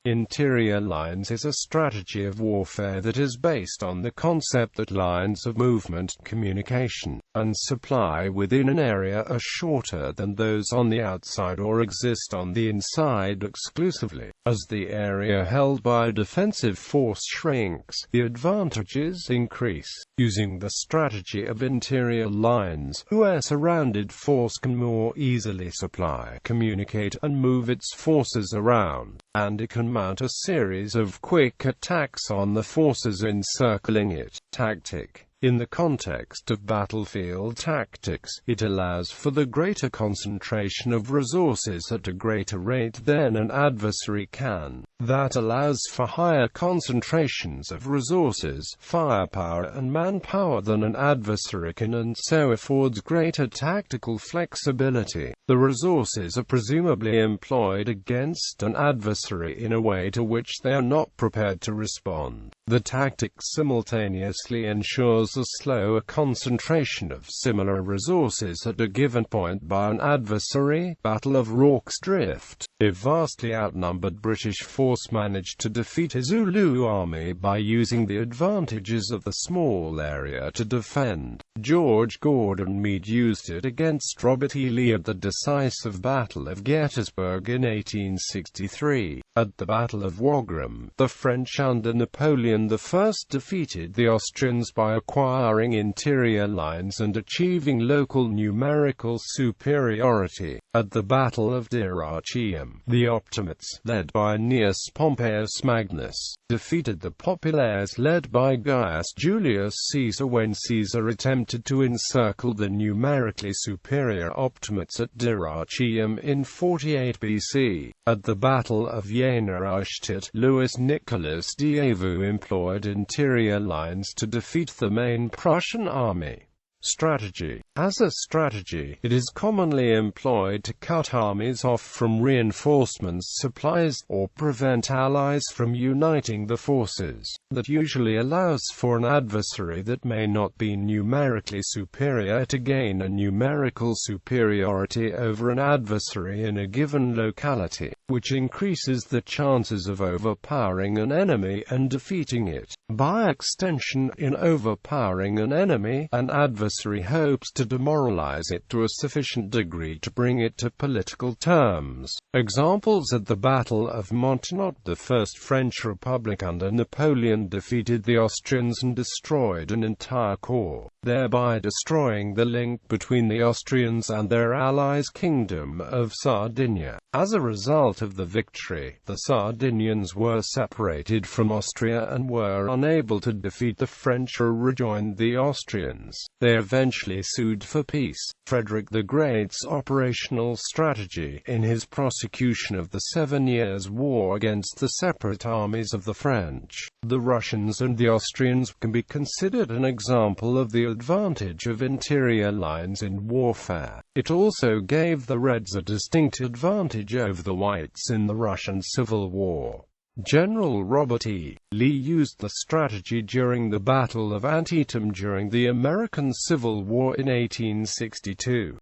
Interior lines is a strategy of warfare that is based on the concept that lines of movement, communication, and supply within an area are shorter than those on the outside or exist on the inside exclusively. As the area held by a defensive force shrinks, the advantages increase. Using the strategy of interior lines, a surrounded force can more easily supply, communicate, and move its forces around, and it can mount a series of quick attacks on the forces encircling it. Tactic. In the context of battlefield tactics, it allows for the greater concentration of resources at a greater rate than an adversary can. That allows for higher concentrations of resources, firepower and manpower than an adversary can, and so affords greater tactical flexibility. The resources are presumably employed against an adversary in a way to which they are not prepared to respond. The tactic simultaneously ensures a slower concentration of similar resources at a given point by an adversary. Battle of Rorke's Drift. A vastly outnumbered British force managed to defeat a Zulu army by using the advantages of the small area to defend. George Gordon Meade used it against Robert E. Lee at the decisive Battle of Gettysburg in 1863. At the Battle of Wagram, the French under Napoleon I defeated the Austrians by acquiring interior lines and achieving local numerical superiority. At the Battle of Dyrrhachium, the Optimates, led by Aeneas Pompeius Magnus, defeated the Populares led by Gaius Julius Caesar when Caesar attempted to encircle the numerically superior Optimates at Dyrrhachium in 48 BC. At the Battle of Jena Eichstätt, Louis Nicholas Dievu employed interior lines to defeat the main Prussian army. Strategy. As a strategy, it is commonly employed to cut armies off from reinforcements, supplies, or prevent allies from uniting the forces. That usually allows for an adversary that may not be numerically superior to gain a numerical superiority over an adversary in a given locality, which increases the chances of overpowering an enemy and defeating it. By extension, in overpowering an enemy, an adversary hopes to demoralize it to a sufficient degree to bring it to political terms. Examples: at the Battle of Montenotte, the First French Republic under Napoleon defeated the Austrians and destroyed an entire corps, thereby destroying the link between the Austrians and their allies' Kingdom of Sardinia. As a result of the victory, the Sardinians were separated from Austria and were unable to defeat the French or rejoin the Austrians. They eventually sued for peace. Frederick the Great's operational strategy, in his prosecution of the 7 Years' War against the separate armies of the French, the Russians and the Austrians, can be considered an example of the advantage of interior lines in warfare. It also gave the Reds a distinct advantage over the Whites in the Russian Civil War. General Robert E. Lee used the strategy during the Battle of Antietam during the American Civil War in 1862.